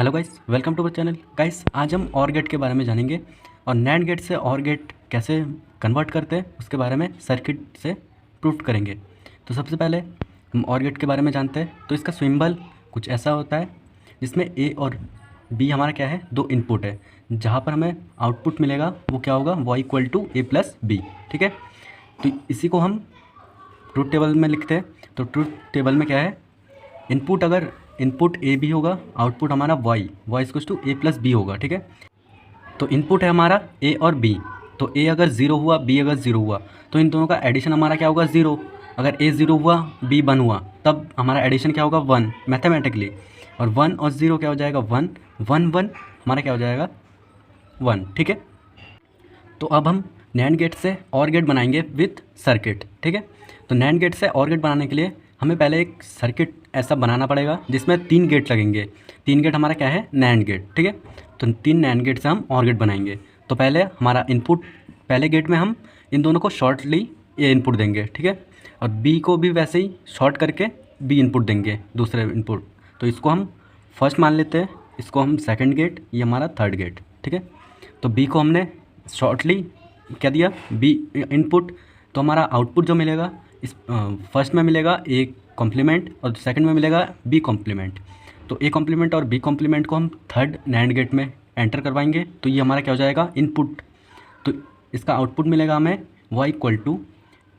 Hello guys, welcome to our channel. Guys, आज हम और गेट के बारे में जानेंगे और नैंड गेट से और गेट कैसे कन्वर्ट करते हैं उसके बारे में सर्किट से प्रूव करेंगे। तो सबसे पहले हम और गेट के बारे में जानते हैं। तो इसका सिंबल कुछ ऐसा होता है जिसमें ए और बी हमारा क्या है, दो इनपुट है। जहाँ पर हमें आउटपुट मिलेगा वो क्या होगा, y equal to A plus B. ठीक है, तो इसी को हम ट्रूथ टेबल में लिखते हैं। तो ट्रूथ टेबल में क्या है, इनपुट अगर इनपुट ए बी होगा, आउटपुट हमारा Y equals to A plus B होगा। ठीक है, तो इनपुट है हमारा ए और बी। तो ए अगर ज़ीरो हुआ, बी अगर ज़ीरो हुआ, तो इन दोनों का एडिशन हमारा क्या होगा, ज़ीरो। अगर ए ज़ीरो हुआ, बी वन हुआ, तब हमारा एडिशन क्या होगा, वन मैथमेटिकली। और वन और ज़ीरो क्या हो जाएगा, वन। वन वन हमारा क्या हो जाएगा, वन। ठीक है, तो अब हम नैंड गेट से और गेट बनाएंगे विथ सर्किट। ठीक है, तो नैंड गेट से और गेट बनाने के लिए हमें पहले एक सर्किट ऐसा बनाना पड़ेगा जिसमें 3 गेट लगेंगे। 3 गेट हमारा क्या है, नैंड गेट। ठीक है, तो 3 नैंड गेट से हम और गेट बनाएंगे। तो पहले हमारा इनपुट, पहले गेट में हम इन दोनों को शॉर्टली ए इनपुट देंगे। ठीक है, और बी को भी वैसे ही शॉर्ट करके बी इनपुट देंगे, दूसरे इनपुट। तो इसको हम फर्स्ट मान लेते हैं, इसको हम सेकंड गेट, ये हमारा थर्ड गेट। ठीक है, तो बी को हमने शॉर्टली क्या दिया, बी इनपुट। तो हमारा आउटपुट जो मिलेगा, इस फर्स्ट में मिलेगा ए कॉम्प्लीमेंट और सेकंड में मिलेगा बी कॉम्प्लीमेंट। तो ए कॉम्प्लीमेंट और बी कॉम्प्लीमेंट को हम थर्ड नैंड गेट में एंटर करवाएंगे। तो ये हमारा क्या हो जाएगा, इनपुट। तो इसका आउटपुट मिलेगा हमें y equal to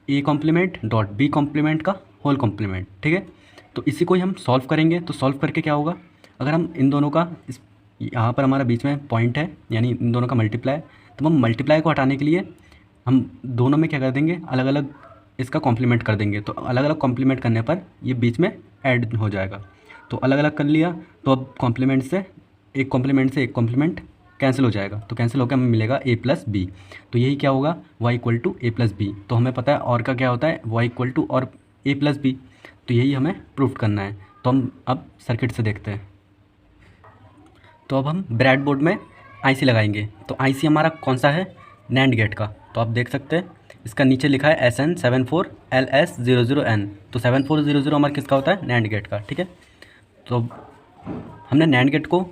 A complement dot B complement का होल कॉम्प्लीमेंट। ठीक है, तो इसी को ही हम सॉल्व करेंगे। तो सॉल्व करके क्या होगा, अगर हम इन दोनों का यहाँ पर हमारा बीच में पॉइंट है, यानी इन दोनों का मल्टीप्लाई, तो हम मल्टीप्लाई को हटाने के लिए हम दोनों में क्या कर देंगे, अलग अलग इसका कॉम्प्लीमेंट कर देंगे। तो अलग अलग कॉम्प्लीमेंट करने पर ये बीच में ऐड हो जाएगा। तो अलग अलग कर लिया, तो अब कॉम्प्लीमेंट से एक कॉम्प्लीमेंट कैंसिल हो जाएगा। तो कैंसिल होकर हमें मिलेगा ए प्लस बी। तो यही क्या होगा, y equal to A plus B. तो हमें पता है और का क्या होता है, y इक्वल टू और ए प्लस बी। तो यही हमें प्रूफ करना है। तो हम अब सर्किट से देखते हैं। तो अब हम ब्रेड बोर्ड में आईसी लगाएंगे। तो आईसी हमारा कौन सा है, नैंड गेट का। तो आप देख सकते हैं इसका नीचे लिखा है SN74LS00N। तो 7400 हमारा किसका होता है, नैंड गेट का। ठीक है, तो हमने नैंड गेट को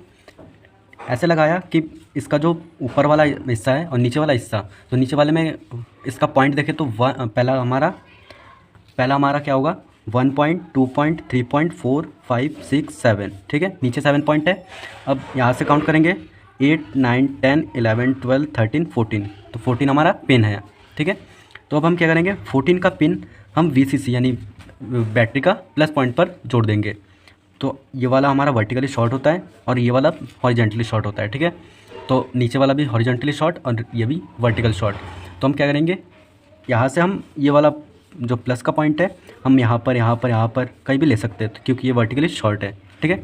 ऐसे लगाया कि इसका जो ऊपर वाला हिस्सा है और नीचे वाला हिस्सा, तो नीचे वाले में इसका पॉइंट देखें तो पहला हमारा क्या होगा, 1 पॉइंट, 2 पॉइंट, 3 पॉइंट, 4, 5, 6, 7। ठीक है, नीचे 7 पॉइंट है। अब यहाँ से काउंट करेंगे 8, 9, 10, 11, 12, 13, 14। तो 14 हमारा पिन है। ठीक है, तो अब हम क्या करेंगे, 14 का पिन हम VCC यानी बैटरी का प्लस पॉइंट पर जोड़ देंगे। तो ये वाला हमारा वर्टिकली शॉर्ट होता है और ये वाला हॉरिजेंटली शॉर्ट होता है। ठीक है, तो नीचे वाला भी हॉरिजेंटली शॉर्ट और ये भी वर्टिकल शॉर्ट। तो हम क्या करेंगे, यहाँ से हम ये वाला जो प्लस का पॉइंट है, हम यहाँ पर कहीं भी ले सकते हैं, क्योंकि ये वर्टिकली शॉर्ट है। ठीक है,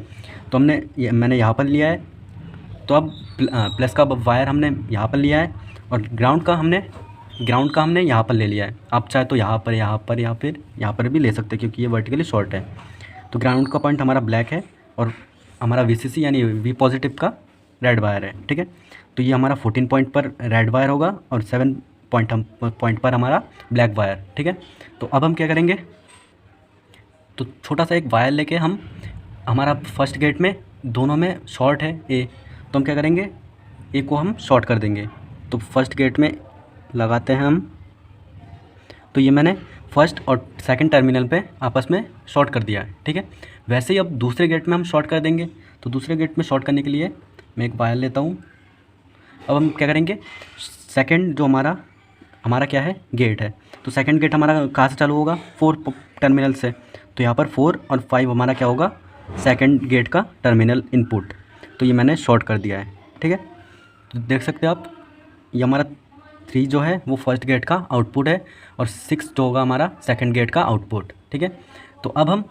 तो मैंने यहाँ पर लिया है। तो अब प्लस का वायर हमने यहाँ पर लिया है और ग्राउंड का हमने यहाँ पर ले लिया है। आप चाहे तो यहाँ पर या फिर यहाँ पर भी ले सकते हैं, क्योंकि ये वर्टिकली शॉर्ट है। तो ग्राउंड का पॉइंट हमारा ब्लैक है और हमारा VCC यानी V पॉजिटिव का रेड वायर है। ठीक है, तो ये हमारा 14 पॉइंट पर रेड वायर होगा और 7 पॉइंट पर हमारा ब्लैक वायर। ठीक है, तो अब हम क्या करेंगे, तो छोटा सा एक वायर लेके हम, हमारा फर्स्ट गेट में दोनों में शॉर्ट है ए, तो हम क्या करेंगे, ए को हम शॉर्ट कर देंगे। तो फर्स्ट गेट में लगाते हैं हम। तो ये मैंने फर्स्ट और सेकंड टर्मिनल पे आपस में शॉर्ट कर दिया है। ठीक है, वैसे ही अब दूसरे गेट में हम शॉर्ट कर देंगे। तो दूसरे गेट में शॉर्ट करने के लिए मैं एक वायर लेता हूँ। अब हम क्या करेंगे, सेकंड जो हमारा क्या है, गेट है। तो सेकंड गेट हमारा कहाँ से चालू होगा, 4 टर्मिनल से। तो यहाँ पर 4 और 5 हमारा क्या होगा, सेकंड गेट का टर्मिनल इनपुट। तो ये मैंने शॉर्ट कर दिया है। ठीक है, तो देख सकते हैं आप, ये हमारा 3 जो है वो फर्स्ट गेट का आउटपुट है और 6 जो होगा हमारा सेकंड गेट का आउटपुट। ठीक है, तो अब हम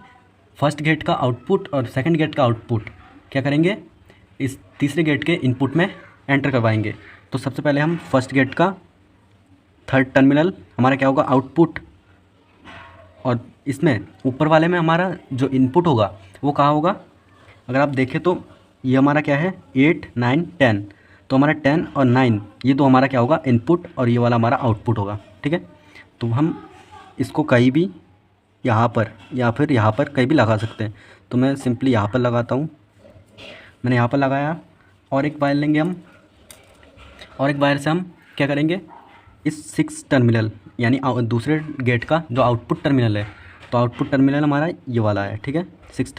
फर्स्ट गेट का आउटपुट और सेकंड गेट का आउटपुट क्या करेंगे, इस तीसरे गेट के इनपुट में एंटर करवाएंगे। तो सबसे पहले हम फर्स्ट गेट का थर्ड टर्मिनल हमारा क्या होगा, आउटपुट। और इसमें ऊपर वाले में हमारा जो इनपुट होगा वो कहाँ होगा, अगर आप देखें तो ये हमारा क्या है, 8, 9, 10। तो हमारा 10 और 9 ये तो हमारा क्या होगा, इनपुट, और ये वाला हमारा आउटपुट होगा। ठीक है, तो हम इसको कहीं भी यहाँ पर या फिर यहाँ पर कहीं भी लगा सकते हैं। तो मैं सिंपली यहाँ पर लगाता हूँ मैंने यहाँ पर लगाया, और एक वायर लेंगे हम, और एक वायर से हम क्या करेंगे, इस 6 टर्मिनल यानी दूसरे गेट का जो आउटपुट टर्मिनल है, तो आउटपुट टर्मिनल हमारा ये वाला है, ठीक है। 6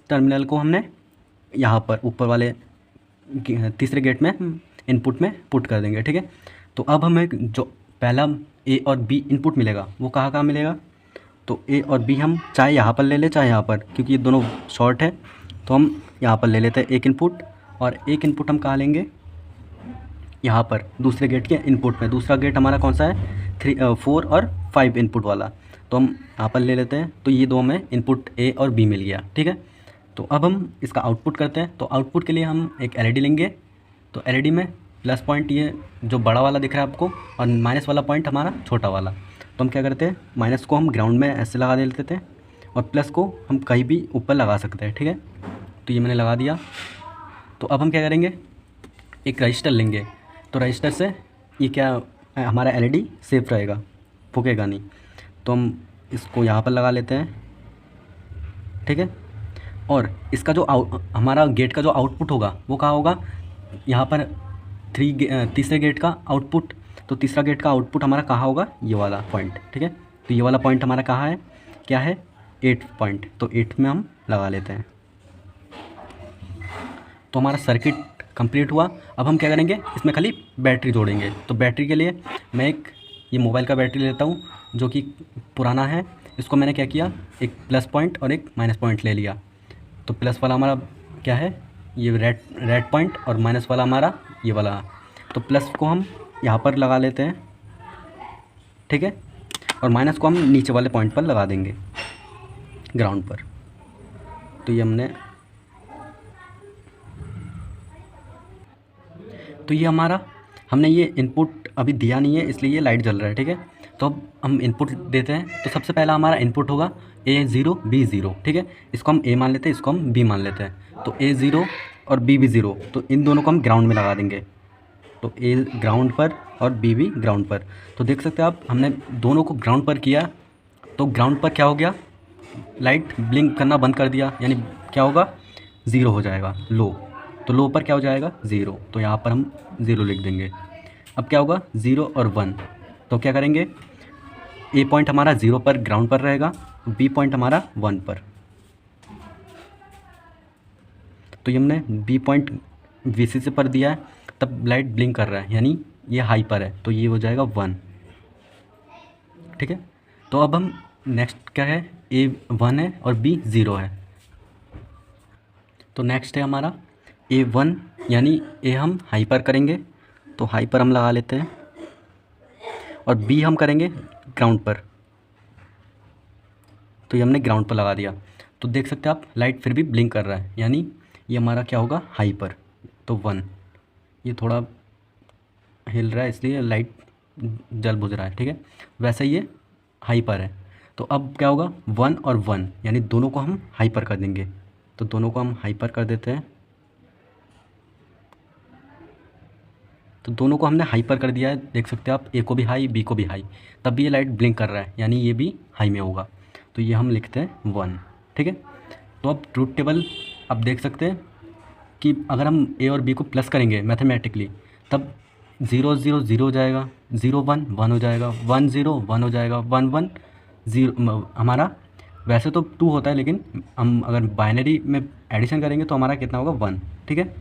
टर्मिनल को हमने यहाँ पर ऊपर वाले तीसरे गेट में इनपुट में पुट कर देंगे, ठीक है। तो अब हमें जो पहला ए और बी इनपुट मिलेगा वो कहाँ कहाँ मिलेगा, तो ए और बी हम चाहे यहाँ पर ले लें चाहे यहाँ पर, क्योंकि ये दोनों शॉर्ट है तो हम यहाँ पर ले लेते हैं एक इनपुट, और एक इनपुट हम कहाँ लेंगे, यहाँ पर दूसरे गेट के इनपुट में। दूसरा गेट हमारा कौन सा है, 4 और 5 इनपुट वाला, तो हम यहाँ पर ले लेते हैं। तो ये दो हमें इनपुट ए और बी मिल गया, ठीक है। तो अब हम इसका आउटपुट करते हैं। तो आउटपुट के लिए हम एक एलईडी लेंगे। तो एलईडी में प्लस पॉइंट ये जो बड़ा वाला दिख रहा है आपको, और माइनस वाला पॉइंट हमारा छोटा वाला। तो हम क्या करते हैं, माइनस को हम ग्राउंड में ऐसे लगा देते थे, और प्लस को हम कहीं भी ऊपर लगा सकते हैं, ठीक है। तो ये मैंने लगा दिया। तो अब हम क्या करेंगे, एक रजिस्टर लेंगे। तो रजिस्टर से ये क्या, हमारा एलईडी सेफ रहेगा, फूकेगा नहीं। तो हम इसको यहाँ पर लगा लेते हैं, ठीक है। और इसका जो हमारा गेट का जो आउटपुट होगा वो कहाँ होगा, यहाँ पर तीसरे गेट का आउटपुट। तो तीसरा गेट का आउटपुट हमारा कहाँ होगा, ये वाला पॉइंट, ठीक है। तो ये वाला पॉइंट हमारा कहाँ है, क्या है, 8 पॉइंट। तो 8 में हम लगा लेते हैं। तो हमारा सर्किट कंप्लीट हुआ। अब हम क्या करेंगे, इसमें खाली बैटरी जोड़ेंगे। तो बैटरी के लिए मैं एक ये मोबाइल का बैटरी लेता हूँ जो कि पुराना है। इसको मैंने क्या किया, एक प्लस पॉइंट और एक माइनस पॉइंट ले लिया। तो प्लस वाला हमारा क्या है, ये रेड पॉइंट, और माइनस वाला हमारा ये वाला। तो प्लस को हम यहाँ पर लगा लेते हैं, ठीक है, और माइनस को हम नीचे वाले पॉइंट पर लगा देंगे, ग्राउंड पर। तो ये हमने ये इनपुट अभी दिया नहीं है, इसलिए ये लाइट जल रहा है, ठीक है। तो अब हम इनपुट देते हैं। तो सबसे पहला हमारा इनपुट होगा A0 B0, ठीक है। इसको हम A मान लेते हैं, इसको हम B मान लेते हैं। तो A0 और B भी 0, तो इन दोनों को हम ग्राउंड में लगा देंगे। तो A ग्राउंड पर और B भी ग्राउंड पर। तो देख सकते हैं आप, हमने दोनों को ग्राउंड पर किया। तो ग्राउंड पर क्या हो गया, लाइट ब्लिंक करना बंद कर दिया, यानी क्या होगा, 0 हो जाएगा, लो। तो लो पर क्या हो जाएगा, 0। तो यहाँ पर हम 0 लिख देंगे। अब क्या होगा, 0 और 1। तो क्या करेंगे, ए पॉइंट हमारा 0 पर ग्राउंड पर रहेगा, बी पॉइंट हमारा 1 पर। तो ये हमने बी पॉइंट VCC पर दिया है, तब लाइट ब्लिंक कर रहा है, यानी ये हाई पर है, तो ये हो जाएगा 1, ठीक है। तो अब हम नेक्स्ट क्या है, A 1 है और B 0 है। तो नेक्स्ट है हमारा A 1, यानी A हम हाई पर करेंगे, तो हाई पर हम लगा लेते हैं, और B हम करेंगे ग्राउंड पर। तो ये हमने ग्राउंड पर लगा दिया। तो देख सकते हैं आप, लाइट फिर भी ब्लिंक कर रहा है, यानी ये हमारा क्या होगा, हाई पर। तो 1, ये थोड़ा हिल रहा है इसलिए लाइट जल बुझ रहा है, ठीक है। वैसे ये हाई पर है। तो अब क्या होगा, 1 और 1, यानी दोनों को हम हाई पर कर देंगे। तो दोनों को हम हाई पर कर देते हैं। तो दोनों को हमने हाई पर कर दिया है, देख सकते हैं आप, ए को भी हाई, बी को भी हाई, तब भी ये लाइट ब्लिंक कर रहा है, यानी ये भी हाई में होगा। तो ये हम लिखते हैं 1, ठीक है। तो अब ट्रूथ टेबल अब देख सकते हैं कि अगर हम ए और बी को प्लस करेंगे मैथमेटिकली, तब 0 0 0 हो जाएगा, 0 1 1 हो जाएगा, 1 0 1 हो जाएगा, 1 1 0। हमारा वैसे तो 2 होता है, लेकिन हम अगर बाइनरी में एडिशन करेंगे तो हमारा कितना होगा, 1, ठीक है।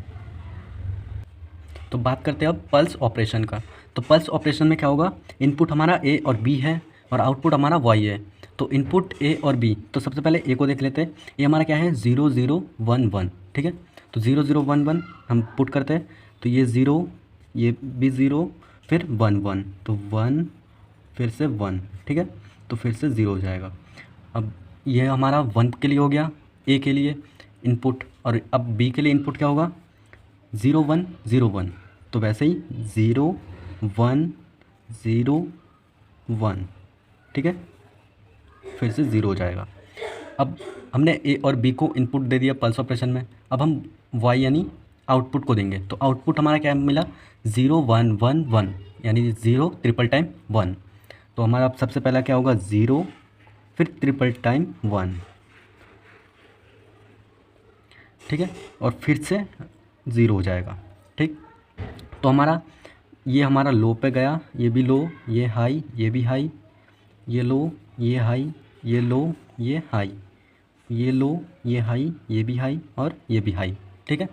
तो बात करते हैं अब पल्स ऑपरेशन का। तो पल्स ऑपरेशन में क्या होगा, इनपुट हमारा ए और बी है और आउटपुट हमारा वाई है। तो इनपुट ए और बी, तो सबसे पहले ए को देख लेते हैं। ये हमारा क्या है, 0 0 1 1, ठीक है। तो 0 0 1 1 हम पुट करते हैं। तो ये 0, ये भी 0, फिर 1 1, तो 1 फिर से 1, ठीक है। तो फिर से 0 हो जाएगा। अब ये हमारा 1 के लिए हो गया, ए के लिए इनपुट, और अब बी के लिए इनपुट क्या होगा, 0 1 0 1। तो वैसे ही 0 1 0 1, ठीक है, फिर से 0 हो जाएगा। अब हमने ए और बी को इनपुट दे दिया पल्स ऑपरेशन में। अब हम वाई यानी आउटपुट को देंगे। तो आउटपुट हमारा क्या मिला, 0 1 1 1, यानी 0 ट्रिपल टाइम 1। तो हमारा अब सबसे पहला क्या होगा, 0 फिर ट्रिपल टाइम 1। ठीक है, और फिर से 0 हो जाएगा। ठीक, तो हमारा लो पे गया, ये भी लो, ये हाई, ये भी हाई, ये लो, ये हाई, ये लो, ये हाई, ये लो, ये हाई, ये भी हाई और ये भी हाई। ठीक है,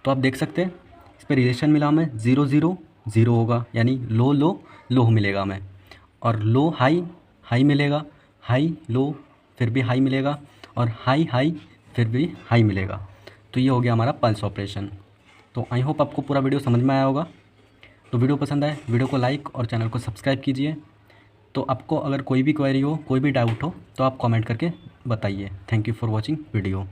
तो आप देख सकते हैं इस पर रिलेशन मिला हमें, 0 0 0 होगा, यानी लो लो लो मिलेगा हमें, और लो हाई हाई मिलेगा, हाई लो फिर भी हाई मिलेगा, और हाई हाई फिर भी हाई मिलेगा। तो ये हो गया हमारा पल्स ऑपरेशन। तो आई होप आपको पूरा वीडियो समझ में आया होगा। तो वीडियो पसंद आए वीडियो को लाइक और चैनल को सब्सक्राइब कीजिए। तो आपको अगर कोई भी क्वेरी हो, कोई भी डाउट हो, तो आप कमेंट करके बताइए। Thank you for watching video.